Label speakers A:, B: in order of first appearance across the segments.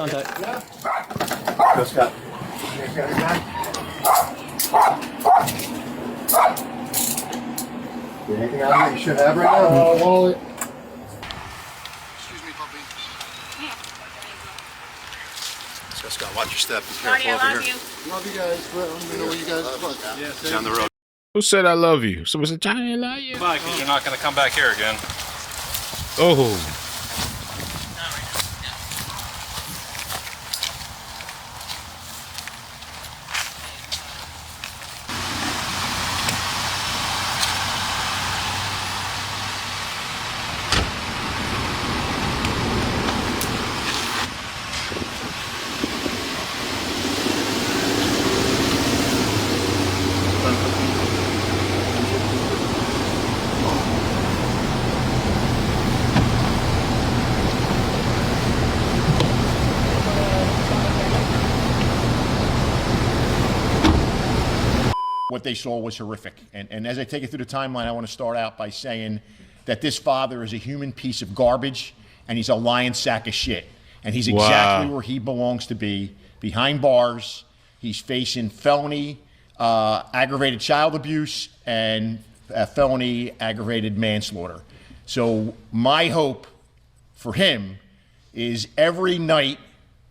A: contact.
B: Yeah. Go, Scott. Anything out there you should have right now? Wallet. Excuse me, puppy. Scott, watch your step. Be careful over here. Love you guys. Let me know where you guys are. Yeah, down the road.
C: Who said I love you? Someone said, Johnny, I love you.
D: Bye, because you're not going to come back here again.
C: Oh.
E: What they saw was horrific. And as I take you through the timeline, I want to start out by saying that this father is a human piece of garbage, and he's a lying sack of shit. And he's exactly where he belongs to be, behind bars. He's facing felony aggravated child abuse and felony aggravated manslaughter. So my hope for him is every night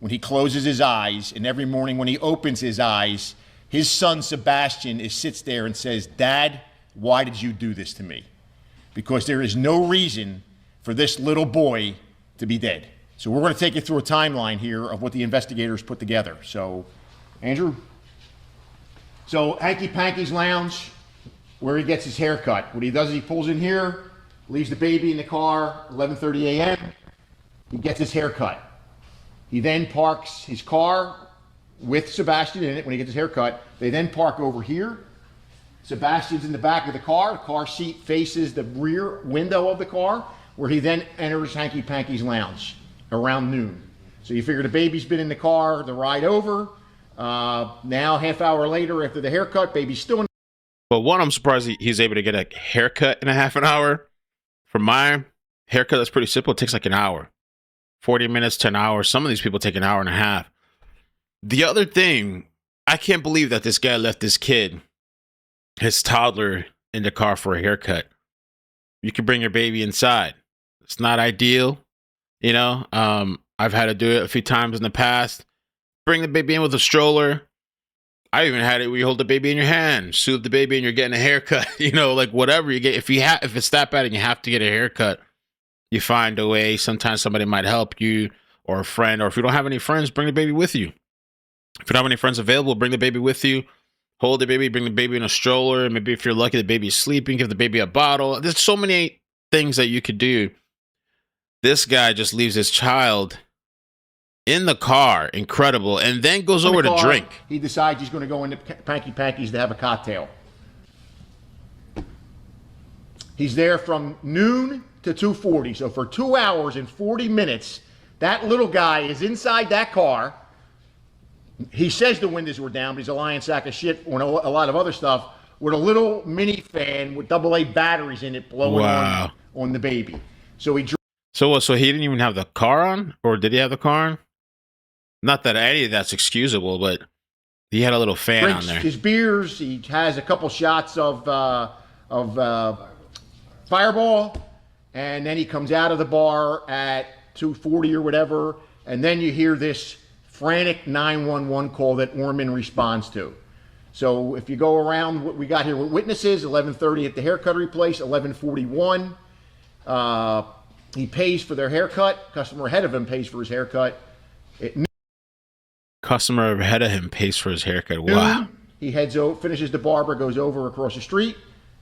E: when he closes his eyes and every morning when he opens his eyes, his son, Sebastian, sits there and says, Dad, why did you do this to me? Because there is no reason for this little boy to be dead. So we're going to take you through a timeline here of what the investigators put together. So, Andrew? So, Hanky Panky's Lounge, where he gets his hair cut. What he does is he pulls in here, leaves the baby in the car, 11:30 a.m. He gets his hair cut. He then parks his car with Sebastian in it when he gets his hair cut. They then park over here. Sebastian's in the back of the car. The car seat faces the rear window of the car, where he then enters Hanky Panky's Lounge around noon. So you figure the baby's been in the car the ride over. Now, half hour later, after the haircut, baby's still in.
C: Well, one, I'm surprised he's able to get a haircut in a half an hour. For my haircut, that's pretty simple. It takes like an hour, 40 minutes to an hour. Some of these people take an hour and a half. The other thing, I can't believe that this guy left this kid, his toddler, in the car for a haircut. You can bring your baby inside. It's not ideal, you know. I've had to do it a few times in the past. Bring the baby in with a stroller. I even had it where you hold the baby in your hand, soothe the baby, and you're getting a haircut. You know, like whatever you get. If it's that bad and you have to get a haircut, you find a way. Sometimes somebody might help you, or a friend, or if you don't have any friends, bring the baby with you. If you don't have any friends available, bring the baby with you. Hold the baby, bring the baby in a stroller. Maybe if you're lucky, the baby's sleeping, give the baby a bottle. There's so many things that you could do. This guy just leaves his child in the car, incredible, and then goes over to drink.
E: He decides he's going to go into Hanky Panky's to have a cocktail. He's there from noon to 2:40. So for 2 hours and 40 minutes, that little guy is inside that car. He says the windows were down, but he's a lying sack of shit on a lot of other stuff, with a little mini fan with AA batteries in it blowing on the baby. So he.
C: So he didn't even have the car on, or did he have the car on? Not that any of that's excusable, but he had a little fan
E: drinks
C: on there.
E: His beers. He has a couple shots of Fireball, and then he comes out of the bar at 2:40 or whatever, and then you hear this frantic 911 call that Orman responds to. So if you go around what we got here with witnesses, 11:30 at the haircuttery place, 11:41. He pays for their haircut. Customer ahead of him pays for his haircut.
C: Customer ahead of him pays for his haircut. Wow.
E: He heads over, finishes the barber, goes over across the street,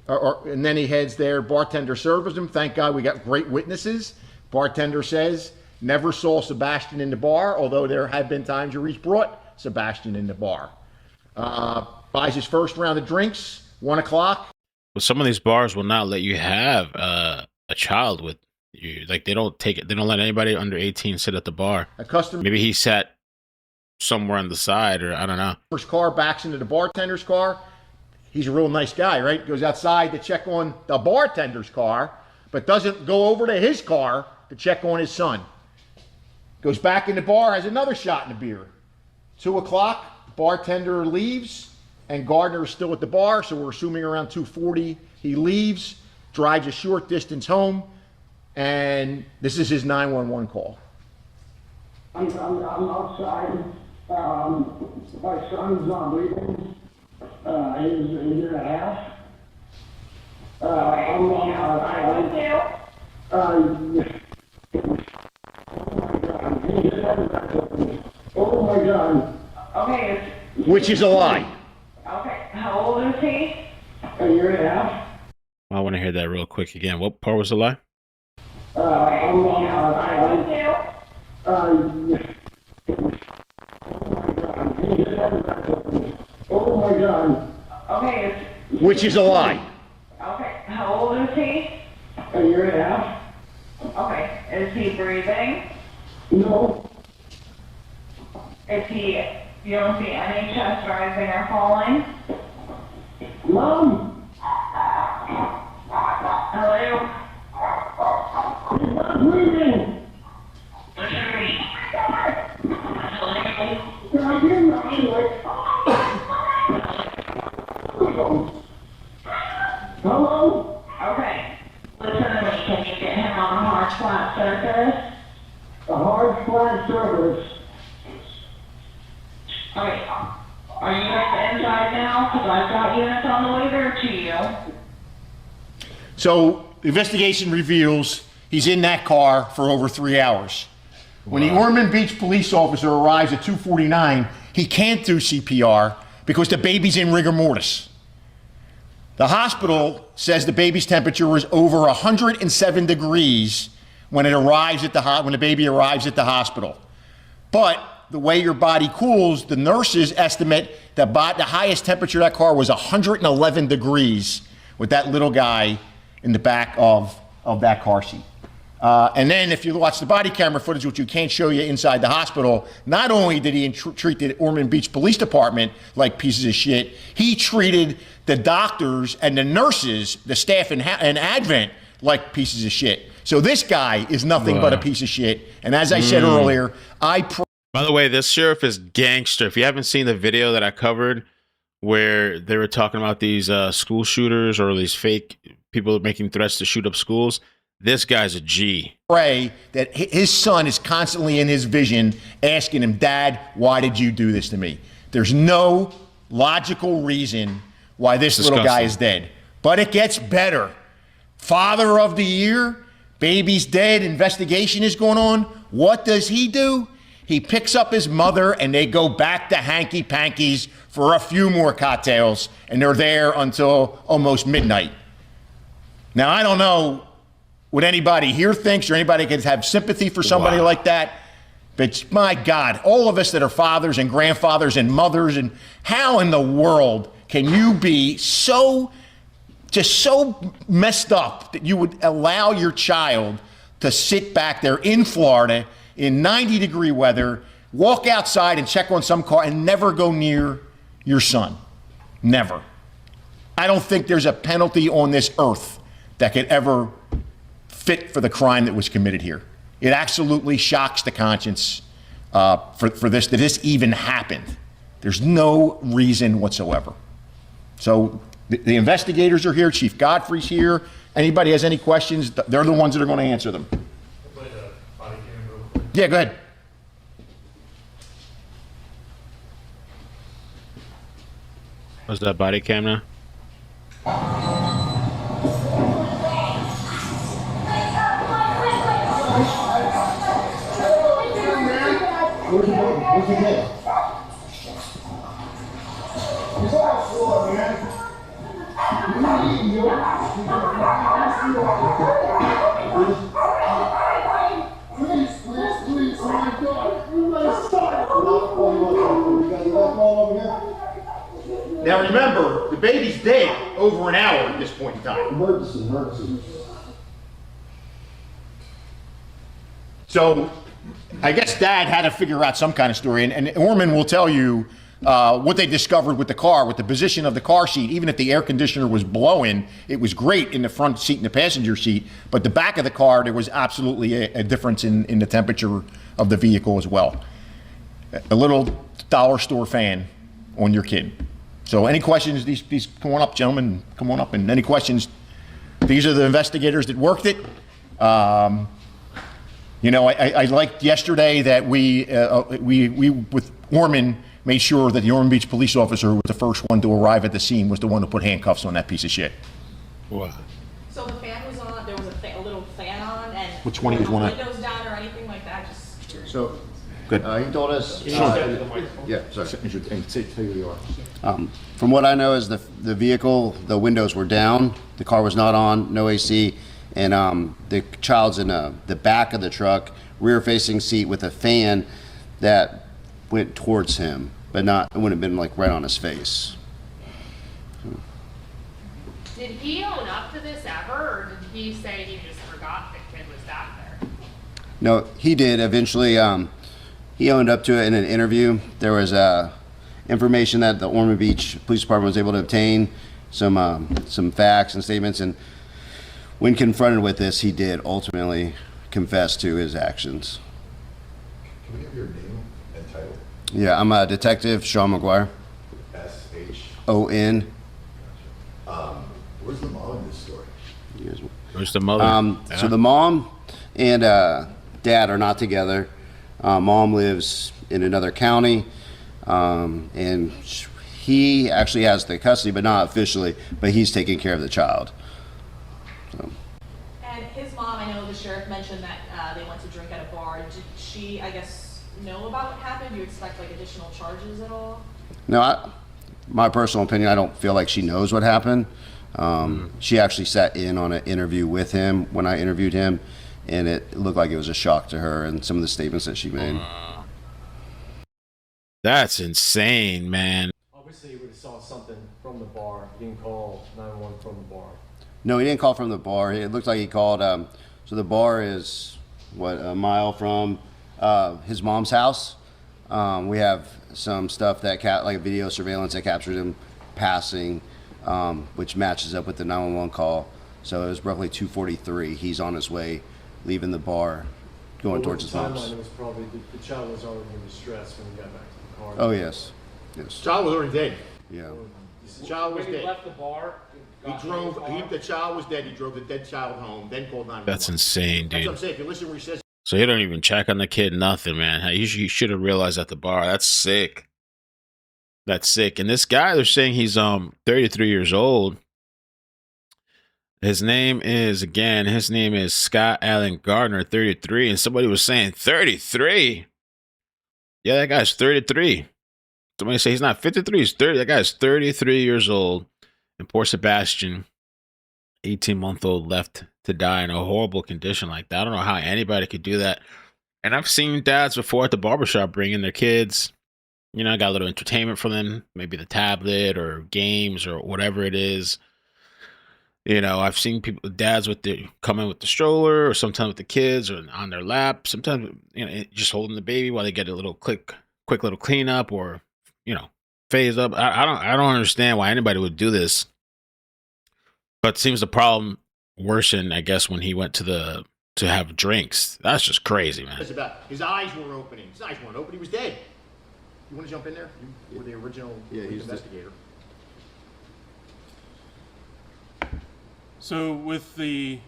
E: and then he heads there. Bartender serves him. Thank God we got great witnesses. Bartender says, never saw Sebastian in the bar, although there have been times where he's brought Sebastian in the bar. Buys his first round of drinks, 1 o'clock.
C: Well, some of these bars will not let you have a child with you. Like, they don't take it. They don't let anybody under 18 sit at the bar.
E: A customer.
C: Maybe he sat somewhere on the side, or I don't know.
E: First car backs into the bartender's car. He's a real nice guy, right? Goes outside to check on the bartender's car, but doesn't go over to his car to check on his son. Goes back in the bar, has another shot in the beer. 2 o'clock, bartender leaves, and Gardner is still at the bar, so we're assuming around 2:40 he leaves, drives a short distance home, and this is his 911 call.
A: I'm outside. My son's bleeding. He's a year and a half. I'm on island. Oh my God.
F: Okay,
E: Which is a lie.
F: okay. How old is he?
A: A year and a half.
C: I want to hear that real quick again. What part was the lie?
A: I'm on island. Oh my God.
F: Okay,
E: Which is a lie.
F: okay. How old is he?
A: A year and a half.
F: Okay, is he breathing?
A: No.
F: Is he, you don't see any chest rising or falling?
A: Mom.
F: Hello?
A: He's not breathing.
F: Listen to me. Hello?
A: Can I get him the highway? Hello?
F: Okay. Listen to me. Can you get him on a hard flat surface?
A: A hard flat surface.
F: Okay. Are you guys inside now? Because I've got units on the way there to you.
E: So the investigation reveals he's in that car for over 3 hours. When the Ormond Beach police officer arrives at 2:49, he can't do CPR because the baby's in rigor mortis. The hospital says the baby's temperature was over 107 degrees when it arrives at when the baby arrives at the hospital. But the way your body cools, the nurses estimate that the highest temperature of that car was 111 degrees with that little guy in the back of that car seat. And then if you watch the body camera footage, which you can't show you inside the hospital, not only did he treat the Ormond Beach Police Department like pieces of shit, he treated the doctors and the nurses, the staff in Advent, like pieces of shit. So this guy is nothing but a piece of shit. And as I said earlier,
C: By the way, this sheriff is gangster. If you haven't seen the video that I covered where they were talking about these school shooters or these fake people making threats to shoot up schools, this guy's a G.
E: pray that his son is constantly in his vision asking him, Dad, why did you do this to me? There's no logical reason why this little guy is dead. But it gets better. Father of the year, baby's dead, investigation is going on. What does he do? He picks up his mother and they go back to Hanky Panky's for a few more cocktails, and they're there until almost midnight. Now, I don't know what anybody here thinks or anybody could have sympathy for somebody like that, but my God, all of us that are fathers and grandfathers and mothers, and how in the world can you be so messed up that you would allow your child to sit back there in Florida in 90-degree weather, walk outside and check on some car and never go near your son? Never. I don't think there's a penalty on this earth that could ever fit for the crime that was committed here. It absolutely shocks the conscience for this, that this even happened. There's no reason whatsoever. So the investigators are here. Chief Godfrey's here. Anybody has any questions, they're the ones that are going to answer them. Yeah, go ahead.
C: Was that body cam now?
A: Where's the kid? He's on the floor, man. Please, oh my God. You let stop.
E: Now remember, the baby's dead over an hour at this point in time.
A: Emergency.
E: So I guess Dad had to figure out some kind of story, and Orman will tell you what they discovered with the car, with the position of the car seat, even if the air conditioner was blowing, it was great in the front seat and the passenger seat, but the back of the car, there was absolutely a difference in the temperature of the vehicle as well. A little dollar store fan on your kid. So any questions, these come on up, gentlemen, come on up, and any questions? These are the investigators that worked it. You know, I liked yesterday that we with Orman made sure that the Ormond Beach police officer who was the first one to arrive at the scene was the one who put handcuffs on that piece of shit.
C: Wow.
G: So the fan was on, there was a little fan on, and
E: Which one he was one on?
G: windows down or anything like that, just...
H: So,
E: Good.
H: he told us. Yeah, sorry.
E: And tell you who you are.
H: From what I know is the vehicle, the windows were down, the car was not on, no AC, and the child's in the back of the truck, rear-facing seat with a fan that went towards him, but not, it wouldn't have been like right on his face.
I: Did he own up to this ever, or did he say he just forgot the kid was back there?
H: No, he did eventually. He owned up to it in an interview. There was information that the Ormond Beach Police Department was able to obtain, some facts and statements, and when confronted with this, he did ultimately confess to his actions.
B: Can we have your name and title?
H: Yeah, I'm a detective, Sean McGuire.
B: S-H-O-N. Where's the mom in this story?
C: Where's the mother?
H: So the mom and dad are not together. Mom lives in another county, and he actually has the custody, but not officially, but he's taking care of the child. So.
G: And his mom, I know the sheriff mentioned that they went to drink at a bar. Did she, I guess, know about what happened? Do you expect like additional charges at all?
H: No, my personal opinion, I don't feel like she knows what happened. She actually sat in on an interview with him when I interviewed him, and it looked like it was a shock to her and some of the statements that she made.
C: That's insane, man.
J: Obviously, he would have saw something from the bar. He didn't call 911 from the bar.
H: No, he didn't call from the bar. It looked like he called. So the bar is, what, a mile from his mom's house. We have some stuff that, like video surveillance that captured him passing, which matches up with the 911 call. So it was roughly 2:43. He's on his way, leaving the bar, going towards his mom's.
J: It was probably the child was already in distress when he got back to the car.
H: Oh, yes. Yes.
E: Child was already dead.
H: Yeah.
E: The child was
J: When he
E: dead.
J: left the bar,
E: The child was dead. He drove the dead child home, then called 911.
C: That's insane,
E: That's
C: dude.
E: what I'm saying. If you listen where he says.
C: So you don't even check on the kid, nothing, man. You should have realized at the bar. That's sick. That's sick. And this guy, they're saying he's 33 years old. His name is Scott Allen Gardner, 33. And somebody was saying 33. Yeah, that guy's 33. Somebody say he's not 53, he's 30. That guy's 33 years old. And poor Sebastian, 18-month-old, left to die in a horrible condition like that. I don't know how anybody could do that. And I've seen dads before at the barbershop bringing their kids. You know, got a little entertainment for them, maybe the tablet or games or whatever it is. You know, I've seen dads come in with the stroller, or sometimes with the kids, or on their lap. Sometimes, you know, just holding the baby while they get a little quick little cleanup, or, you know, phase up. I don't understand why anybody would do this. But it seems the problem worsened, I guess, when he went to have drinks. That's just crazy, man.
E: His eyes were opening. His eyes weren't open. He was dead. You want to jump in there? You were the original investigator.
K: So with the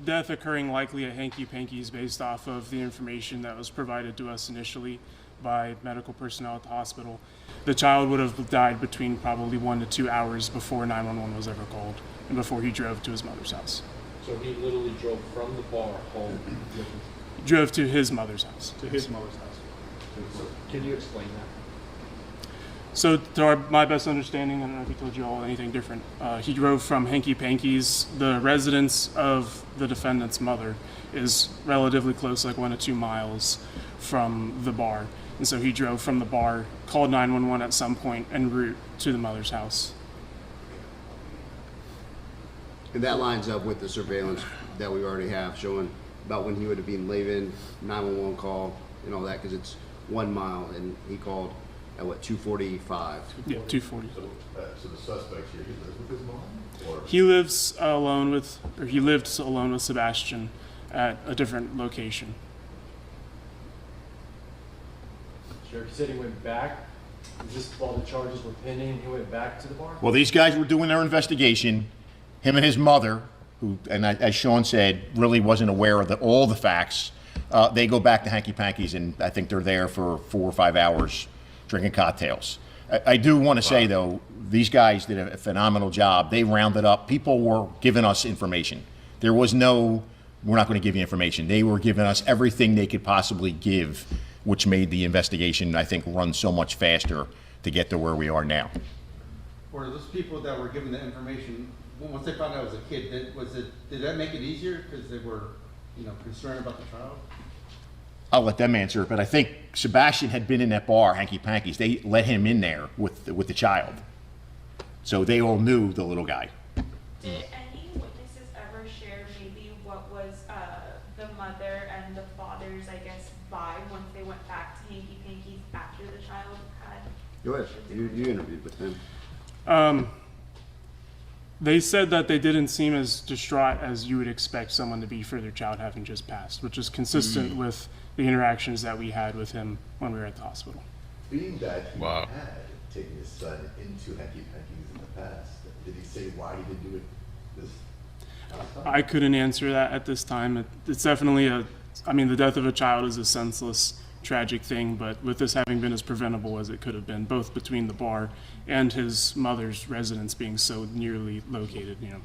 K: death occurring likely at Hanky Panky's based off of the information that was provided to us initially by medical personnel at the hospital, the child would have died between probably 1 to 2 hours before 911 was ever called and before he drove to his mother's house.
J: So he literally drove from the bar home.
K: Drove to his mother's house.
J: To his mother's house. Can you explain that?
K: So to my best understanding, I don't know if he told you all anything different, he drove from Hanky Panky's. The residence of the defendant's mother is relatively close, like 1 to 2 miles from the bar. And so he drove from the bar, called 911 at some point, en route to the mother's house.
H: And that lines up with the surveillance that we already have showing about when he would have been leaving, 911 call and all that, because it's 1 mile, and he called at what, 2:45?
K: Yeah, 2:40.
B: So the suspect here, he lives with his mom? Or?
K: He lives alone with, or he lived alone with Sebastian at a different location.
J: Sheriff, you said he went back. Is this while the charges were pending? He went back to the bar?
E: Well, these guys were doing their investigation. Him and his mother, who, and as Sean said, really wasn't aware of all the facts. They go back to Hanky Panky's, and I think they're there for 4 or 5 hours drinking cocktails. I do want to say, though, these guys did a phenomenal job. They rounded up. People were giving us information. There was no, we're not going to give you information. They were giving us everything they could possibly give, which made the investigation, I think, run so much faster to get to where we are now.
L: Were those people that were given the information, once they found out it was a kid, did that make it easier because they were, concerned about the child?
E: I'll let them answer it, but I think Sebastian had been in that bar, Hanky Panky's. They let him in there with the child. So they all knew the little guy.
M: Did any witnesses ever share maybe what was the mother and the father's, I guess, vibe once they went back to Hanky Panky's after the child had?
H: Go ahead. You interviewed with them.
K: They said that they didn't seem as distraught as you would expect someone to be for their child having just passed, which is consistent with the interactions that we had with him when we were at the hospital.
B: Being that he had taken his son into Hanky Panky's in the past, did he say why he didn't do it this time?
K: I couldn't answer that at this time. It's definitely the death of a child is a senseless, tragic thing, but with this having been as preventable as it could have been, both between the bar and his mother's residence being so nearly located,
M: You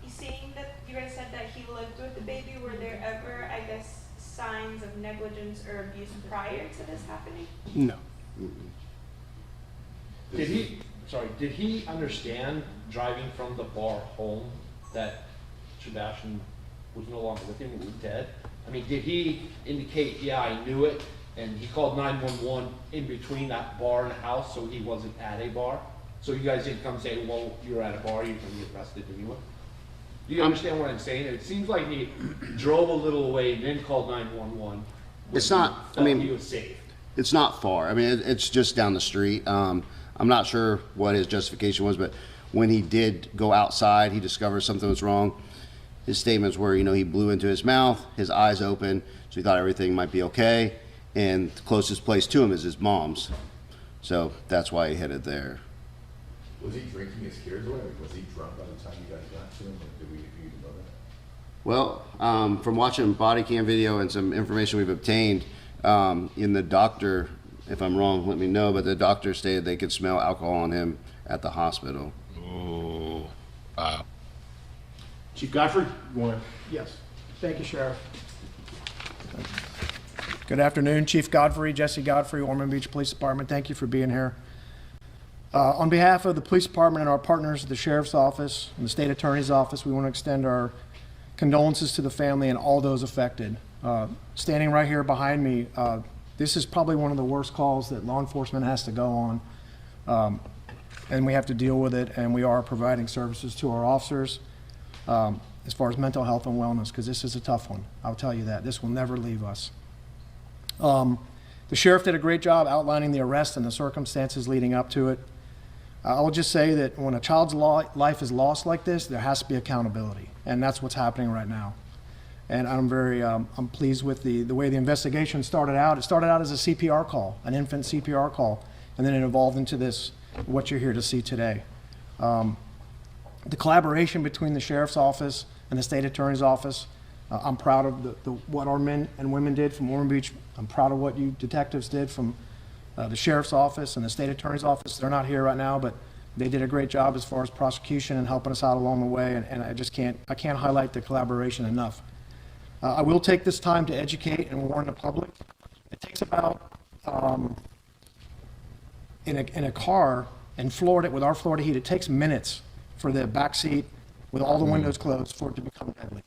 M: saying that you guys said that he lived with the baby, were there ever, I guess, signs of negligence or abuse prior to this happening?
K: No.
N: Did he understand driving from the bar home that Sebastian was no longer with him, was dead? I mean, did he indicate, yeah, I knew it, and he called 911 in between that bar and the house, so he wasn't at a bar? So you guys didn't come say, well, you're at a bar, you're going to get arrested anyway? Do you understand what I'm saying? It seems like he drove a little away and then called 911.
H: It's not,
N: He was safe.
H: It's not far. I mean, it's just down the street. I'm not sure what his justification was, but when he did go outside, he discovered something was wrong. His statements were, he blew into his mouth, his eyes open, so he thought everything might be okay. And the closest place to him is his mom's. So that's why he headed there.
B: Was he drinking his cares away? Was he drunk by the time you guys got to him? Or did we even know that?
H: Well, from watching Bodycam video and some information we've obtained, in the doctor, if I'm wrong, let me know, but the doctor stated they could smell alcohol on him at the hospital.
C: Oh, wow.
E: Chief Godfrey?
O: Yes. Thank you, Sheriff. Good afternoon, Chief Godfrey, Jesse Godfrey, Ormond Beach Police Department. Thank you for being here. On behalf of the police department and our partners at the Sheriff's Office and the State Attorney's Office, we want to extend our condolences to the family and all those affected. Standing right here behind me, this is probably one of the worst calls that law enforcement has to go on, and we have to deal with it, and we are providing services to our officers as far as mental health and wellness, because this is a tough one. I'll tell you that. This will never leave us. The sheriff did a great job outlining the arrest and the circumstances leading up to it. I will just say that when a child's life is lost like this, there has to be accountability, and that's what's happening right now. And I'm pleased with the way the investigation started out. It started out as a CPR call, an infant CPR call, and then it evolved into this, what you're here to see today. The collaboration between the Sheriff's Office and the State Attorney's Office, I'm proud of what our men and women did from Ormond Beach. I'm proud of what you detectives did from the Sheriff's Office and the State Attorney's Office. They're not here right now, but they did a great job as far as prosecution and helping us out along the way, and I can't highlight the collaboration enough. I will take this time to educate and warn the public. It takes about, in a car in Florida, with our Florida heat, it takes minutes for the back seat with all the windows closed for it to become deadly.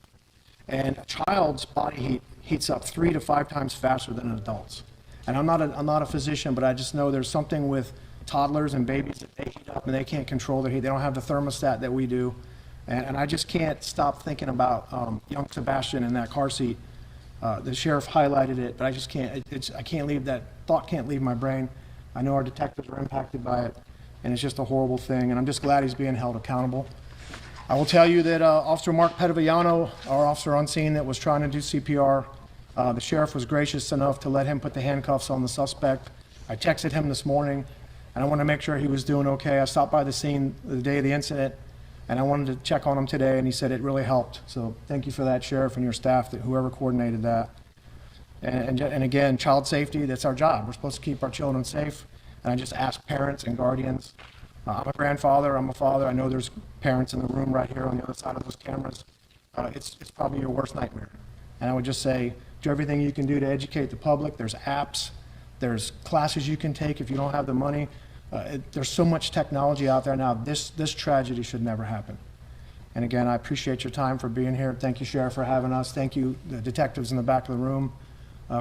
O: And a child's body heat heats up 3 to 5 times faster than an adult's. And I'm not a physician, but I just know there's something with toddlers and babies that they heat up and they can't control their heat. They don't have the thermostat that we do. And I just can't stop thinking about young Sebastian in that car seat. The sheriff highlighted it, but I just can't. I can't leave that thought. Can't leave my brain. I know our detectives are impacted by it, and it's just a horrible thing, and I'm just glad he's being held accountable. I will tell you that Officer Mark Pedoviano, our officer on scene that was trying to do CPR, the sheriff was gracious enough to let him put the handcuffs on the suspect. I texted him this morning, and I wanted to make sure he was doing okay. I stopped by the scene the day of the incident, and I wanted to check on him today, and he said it really helped. So thank you for that, Sheriff, and your staff, that whoever coordinated that. And again, child safety, that's our job. We're supposed to keep our children safe. And I just ask parents and guardians. I'm a grandfather, I'm a father. I know there's parents in the room right here on the other side of those cameras. It's probably your worst nightmare. And I would just say, do everything you can do to educate the public. There's apps, there's classes you can take if you don't have the money. There's so much technology out there now. This tragedy should never happen. And again, I appreciate your time for being here. Thank you, Sheriff, for having us. Thank you, the detectives in the back of the room,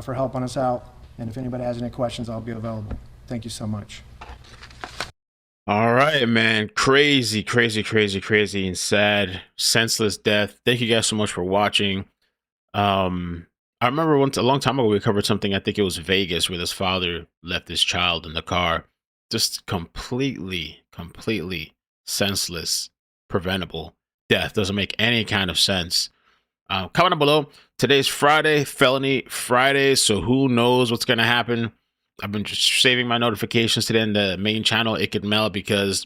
O: for helping us out. And if anybody has any questions, I'll be available. Thank you so much.
C: All right, man. Crazy, crazy, crazy, crazy, and sad, senseless death. Thank you guys so much for watching. I remember once, a long time ago, we covered something, I think it was Vegas, where this father left his child in the car. Just completely, completely senseless, preventable death. Doesn't make any kind of sense. Comment down below. Today's Friday, Felony Friday, so who knows what's going to happen. I've been just saving my notifications today in the main channel, iCkEdMeL, because,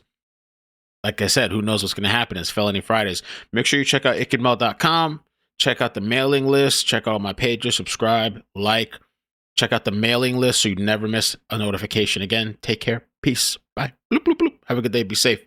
C: like I said, who knows what's going to happen. It's Felony Fridays. Make sure you check out iCkEdMeL.com. Check out the mailing list. Check out my pages. Subscribe, like. Check out the mailing list so you never miss a notification. Again, take care. Peace. Bye. Bloop, bloop, bloop. Have a good day. Be safe.